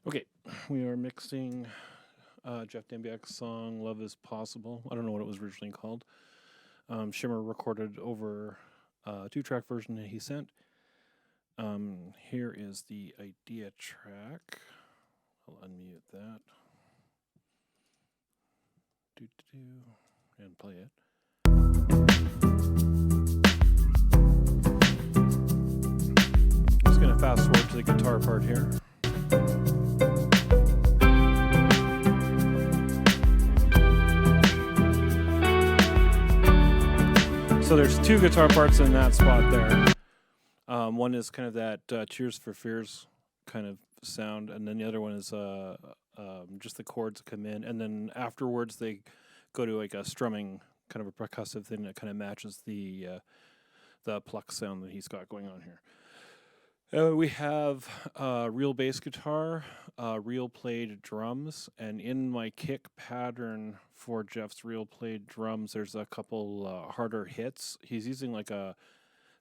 Okay, we are mixing Jeff Dembiak's song "Love Is Possible." I don't know what it was originally called. Shimmer recorded over a two-track version that he sent. Here is the idea track. I'll unmute that. And play it. I'm just gonna fast forward to the guitar part here. So there's two guitar parts in that spot there. One is kind of that Tears for Fears kind of sound, and then the other one is just the chords come in, and then afterwards they go to like a strumming kind of a percussive thing that kind of matches the pluck sound that he's got going on here. We have real bass guitar, real played drums, and in my kick pattern for Jeff's real played drums, there's a couple harder hits. He's using like a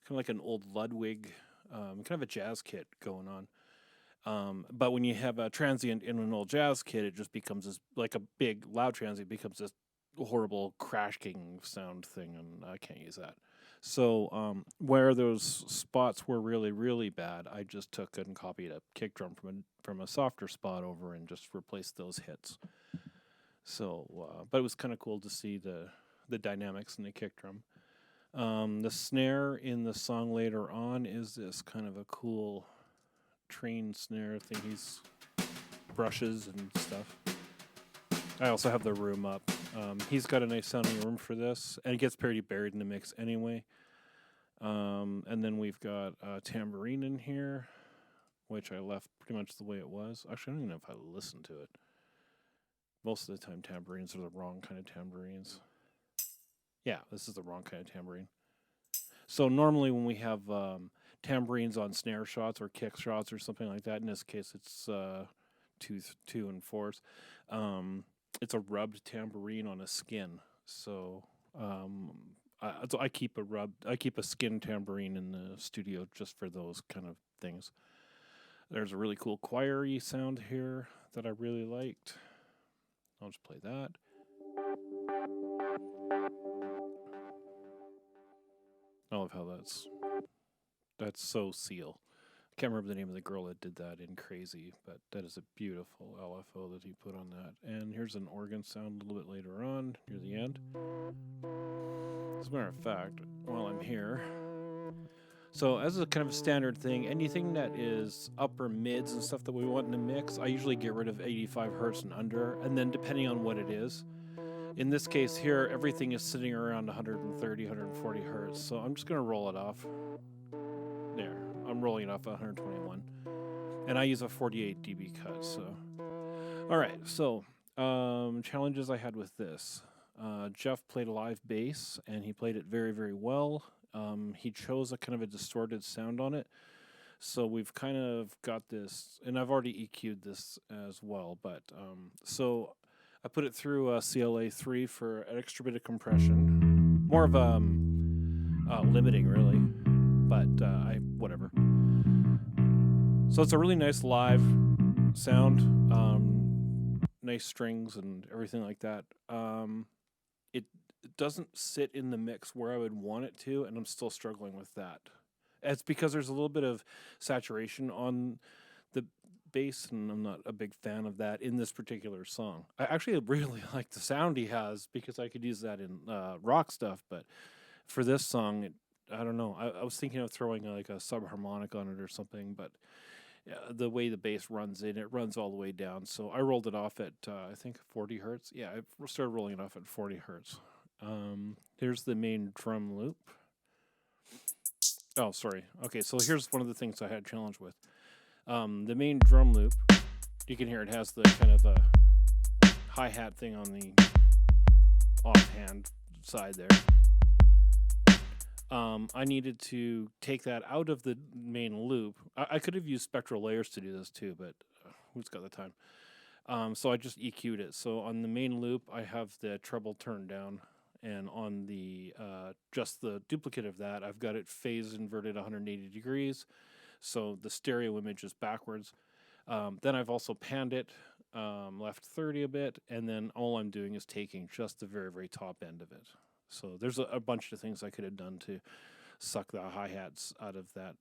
kind of like an old Ludwig, kind of a jazz kit going on. But when you have a transient in an old jazz kit, it just becomes this like a big loud transient becomes this horrible crashing sound thing, and I can't use that. So where those spots were really really bad, I just took and copied a kick drum from a softer spot over and just replaced those hits. So, but it was kind of cool to see the dynamics in the kick drum. The snare in the song later on is this kind of a cool train snare thing. He's brushes and stuff. I also have the room up. He's got a nice sounding room for this, and it gets pretty buried in the mix anyway. And then we've got a tambourine in here, which I left pretty much the way it was. Actually, I don't even know if I listened to it. Most of the time, tambourines are the wrong kind of tambourines. Yeah, this is the wrong kind of tambourine. So normally when we have tambourines on snare shots or kick shots or something like that, in this case it's 2 and 4s. It's a rubbed tambourine on a skin. So I keep a skin tambourine in the studio just for those kind of things. There's a really cool choir-y sound here that I really liked. I'll just play that. I love how that's so Seal. I can't remember the name of the girl that did that in Crazy, but that is a beautiful LFO that he put on that. And here's an organ sound a little bit later on, near the end. As a matter of fact, while I'm here, so as a kind of standard thing, anything that is upper mids and stuff that we want in the mix, I usually get rid of 85 hertz and under, and then depending on what it is. In this case here, everything is sitting around 130, 140 hertz, so I'm just going to roll it off. There, I'm rolling it off at 121. And I use a 48 dB cut, so. Alright, so challenges I had with this. Jeff played a live bass, and he played it very, very well. He chose a kind of a distorted sound on it. So we've kind of got this, and I've already EQ'd this as well, but so I put it through a CLA 3 for an extra bit of compression. More of limiting, really, but whatever. So it's a really nice live sound, nice strings and everything like that. It doesn't sit in the mix where I would want it to, and I'm still struggling with that. It's because there's a little bit of saturation on the bass, and I'm not a big fan of that in this particular song. I actually really like the sound he has because I could use that in rock stuff, but for this song, I don't know. I was thinking of throwing like a subharmonic on it or something, but the way the bass runs in, it runs all the way down. So I rolled it off at, I think, 40 hertz. Yeah, I started rolling it off at 40 hertz. Here's the main drum loop. Oh, sorry. Okay, so here's one of the things I had a challenge with. The main drum loop, you can hear it has the kind of a hi-hat thing on the offhand side there. I needed to take that out of the main loop. I could have used spectral layers to do this too, but who's got the time? So I just EQ'd it. So on the main loop, I have the treble turned down, and on the just the duplicate of that, I've got it phase inverted 180 degrees. So the stereo image is backwards. Then I've also panned it, left 30 a bit, and then all I'm doing is taking just the very, very top end of it. So there's a bunch of things I could have done to suck the hi-hats out of that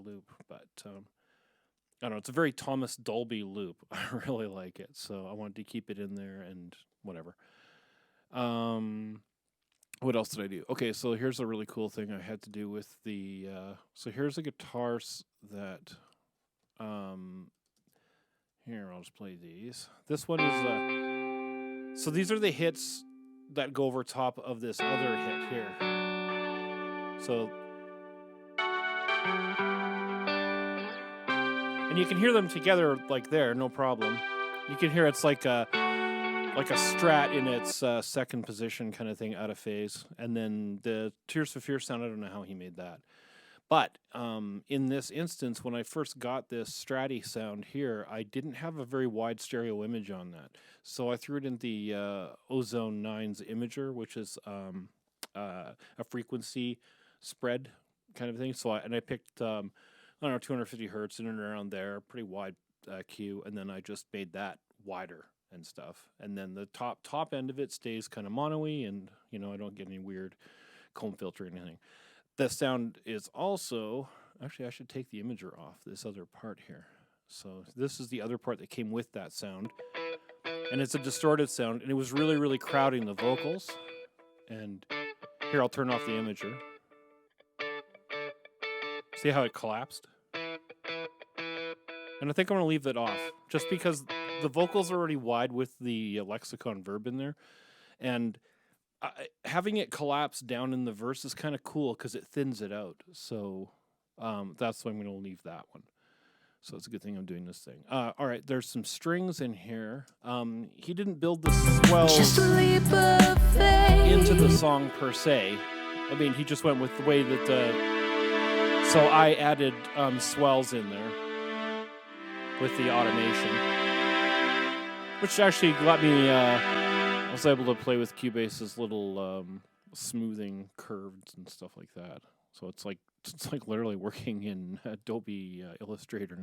loop, but I don't know, it's a very Thomas Dolby loop. I really like it, so I wanted to keep it in there and whatever. What else did I do? Okay, so here's a really cool thing I had to do with the so here's the guitars that here, I'll just play these. This one is so these are the hits that go over top of this other hit here. So, and you can hear them together like there, no problem. You can hear it's like a Strat in its second position kind of thing, out of phase. And then the Tears for Fears sound, I don't know how he made that. But in this instance, when I first got this Stratty sound here, I didn't have a very wide stereo image on that. So I threw it in the Ozone 9's Imager, which is a frequency spread kind of thing. So I picked, I don't know, 250 hertz in and around there, pretty wide Q, and then I just made that wider and stuff. And then the top end of it stays kind of mono-y, and, you know, I don't get any weird comb filter or anything. The sound is also, actually I should take the Imager off, this other part here. So this is the other part that came with that sound. And it's a distorted sound, and it was really, really crowding the vocals. And here, I'll turn off the Imager. See how it collapsed? And I think I'm going to leave that off, just because the vocals are already wide with the lexicon verb in there. And having it collapse down in the verse is kind of cool because it thins it out. So that's why I'm going to leave that one. So it's a good thing I'm doing this thing. All right, there's some strings in here. He didn't build the swells into the song per se. I mean, he just went with the way that so I added swells in there with the automation, which actually let me, I was able to play with Cubase's little smoothing curves and stuff like that. So it's like literally working in Adobe Illustrator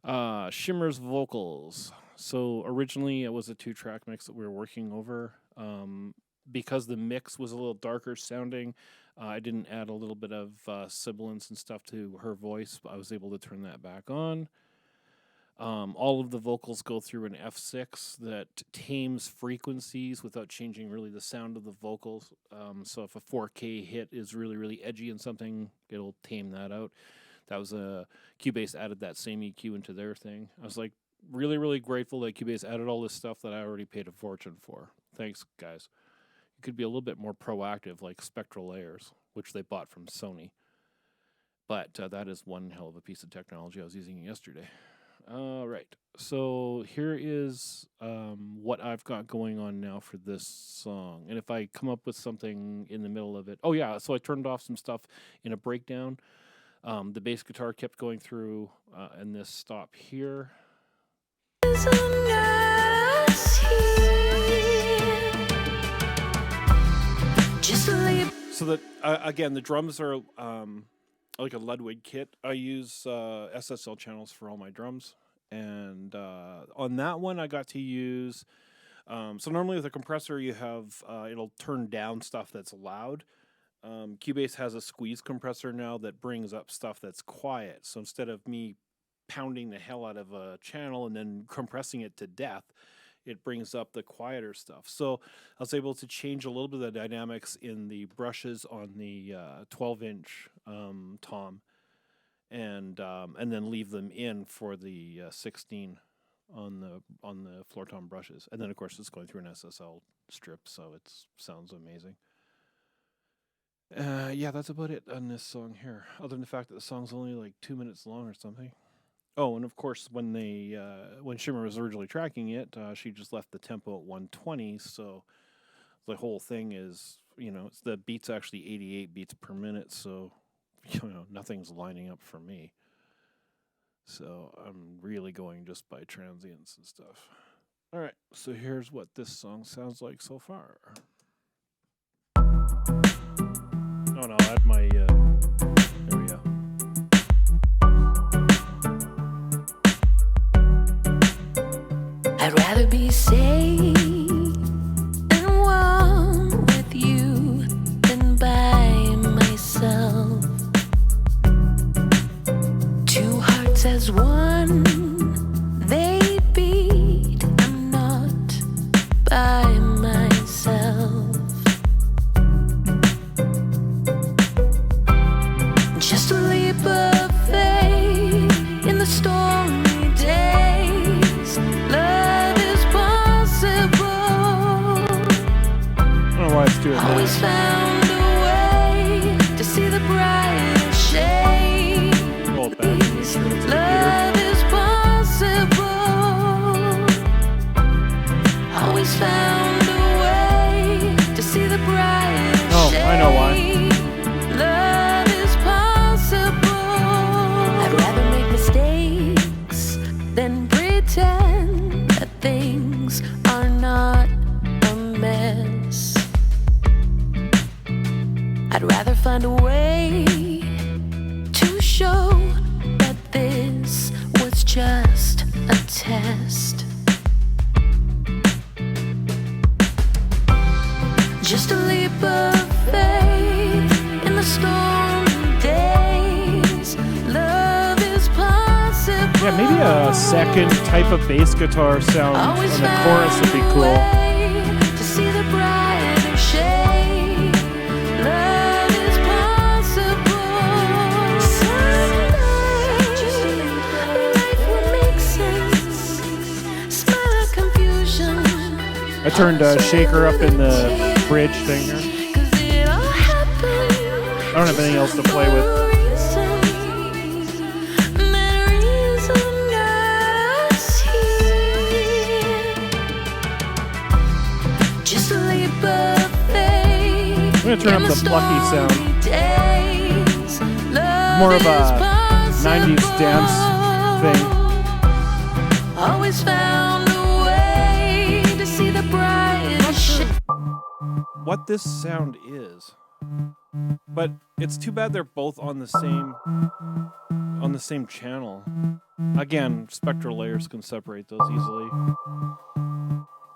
now. Shimmer's vocals. So originally it was a 2-track mix that we were working over. Because the mix was a little darker sounding, I didn't add a little bit of sibilance and stuff to her voice, but I was able to turn that back on. All of the vocals go through an F6 that tames frequencies without changing really the sound of the vocals. So if a 4K hit is really, really edgy and something, it'll tame that out. That was Cubase added that same EQ into their thing. I was like really, really grateful that Cubase added all this stuff that I already paid a fortune for. Thanks, guys. You could be a little bit more proactive, like Spectral Layers, which they bought from Sony. But that is one hell of a piece of technology. I was using it yesterday. All right, so here is what I've got going on now for this song. And if I come up with something in the middle of it, oh yeah, so I turned off some stuff in a breakdown. The bass guitar kept going through, and this stop here. So that again, the drums are like a Ludwig kit. I use SSL channels for all my drums, and on that one I got to use so normally with a compressor you have it'll turn down stuff that's loud. Cubase has a squeeze compressor now that brings up stuff that's quiet, so instead of me pounding the hell out of a channel and then compressing it to death, it brings up the quieter stuff. So I was able to change a little bit of the dynamics in the brushes on the 12-inch tom, and then leave them in for the 16 on the floor tom brushes. And then of course it's going through an SSL strip, so it sounds amazing. Yeah, that's about it on this song here, other than the fact that the song's only like 2 minutes long or something. Oh, and of course, when Shimmer was originally tracking it, she just left the tempo at 120, so the whole thing is, you know, the beat's actually 88 beats per minute, so, you know, nothing's lining up for me. So I'm really going just by transients and stuff. All right, so here's what this song sounds like so far. Oh, no, I'll add my, there we go. rather be safe and warm with you than by myself. Two hearts as one, they beat. I'm not by myself. Just a leap of faith in the stormy days. Love is possible. I don't know why it's doing Always that. found a way to see the brighter shade. Roll it back and make sure it's a Love computer. is possible. Always found a way to see the brighter Oh, shade. I know why. Love is possible. I'd rather make mistakes than pretend that things are not a mess. I'd rather find a way to show that this was just a test. Just a leap of faith in the stormy days. Love is possible. Yeah, maybe a second type of bass guitar sound on Always the chorus would be found a cool. way to see the brighter shade. Love is possible. Someday, life will make sense. Smile at confusion. I turned Shaker up in the bridge thing here. 'Cause it all happened. I don't have anything else to play with. I'm gonna turn up the plucky sound. More of a 90s dance thing. Always found a way to see the bright shade. What this sound is, but it's too bad they're both on the same channel. Again, spectral layers can separate those easily,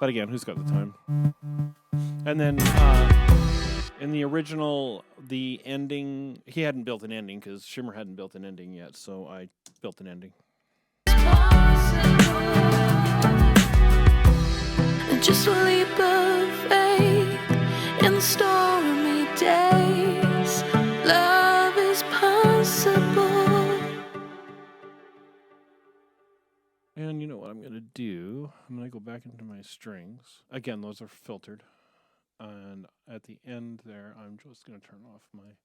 but again, who's got the time? And then in the original, the ending, he hadn't built an ending because Shimmer hadn't built an ending yet, so I built an ending. Just a leap of faith in the stormy days. Love is possible. And you know what I'm going to do? I'm going to go back into my strings. Again, those are filtered. And at the end there, I'm just going to turn off my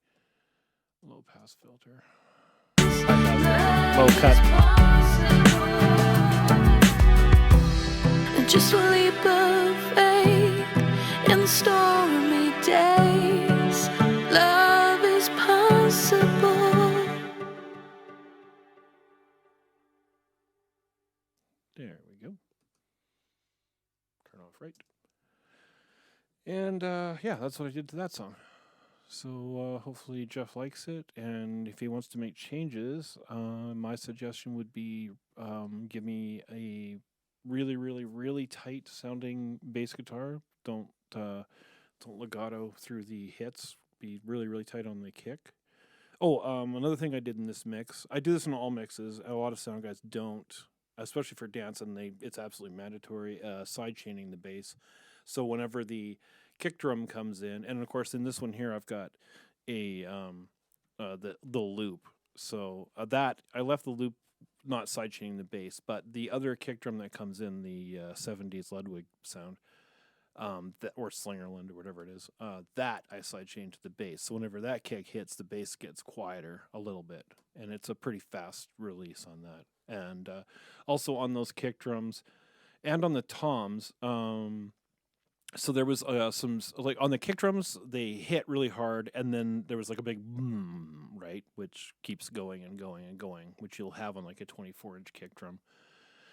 low pass filter. Low cut. Just a leap of faith in the stormy days. Love is possible. There we go. Turn off right. And yeah, that's what I did to that song. So hopefully Jeff likes it, and if he wants to make changes, my suggestion would be give me a really, really, really tight sounding bass guitar. Don't legato through the hits. Be really, really tight on the kick. Oh, another thing I did in this mix, I do this in all mixes. A lot of sound guys don't, especially for dance, and it's absolutely mandatory. Side chaining the bass. So whenever the kick drum comes in, and of course in this one here I've got a the loop. So that I left the loop not side chaining the bass, but the other kick drum that comes in, the 70s Ludwig sound, that or Slingerland or whatever it is, that I side chain to the bass. So whenever that kick hits, the bass gets quieter a little bit, and it's a pretty fast release on that. And also on those kick drums and on the toms. So there was some, like on the kick drums, they hit really hard, and then there was like a big boom, right, which keeps going and going and going, which you'll have on like a 24-inch kick drum.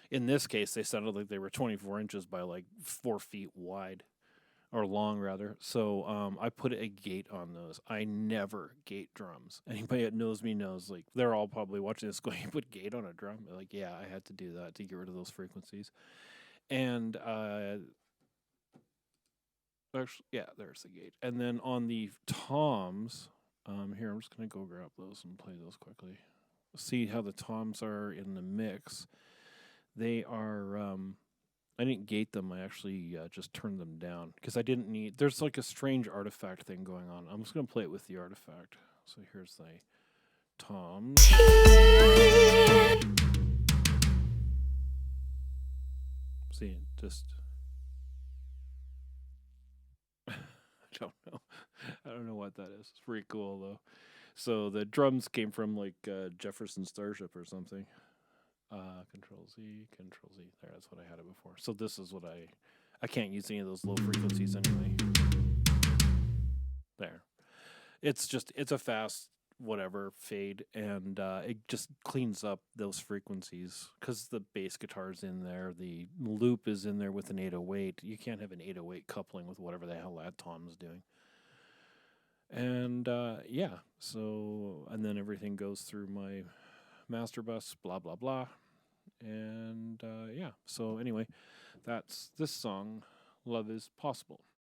In this case, they sounded like they were 24 inches by like 4 feet wide, or long rather. So I put a gate on those. I never gate drums. Anybody that knows me knows, like, they're all probably watching this going, you put gate on a drum? Like, yeah, I had to do that to get rid of those frequencies. And actually, yeah, there's the gate. And then on the toms, here I'm just gonna go grab those and play those quickly. See how the toms are in the mix. They are. I didn't gate them. I actually just turned them down because I didn't need. There's like a strange artifact thing going on. I'm just gonna play it with the artifact. So here's the toms. See, just. I don't know. I don't know what that is. It's pretty cool though. So the drums came from like Jefferson Starship or something. Control Z, Control Z. There, that's what I had it before. So this is what I can't use any of those low frequencies anyway. There. It's a fast whatever fade, and it just cleans up those frequencies because the bass guitar's in there, the loop is in there with an 808. You can't have an 808 coupling with whatever the hell that Tom's doing. And yeah, so and then everything goes through my master bus, blah blah blah, and yeah. So anyway, that's this song, "Love Is Possible."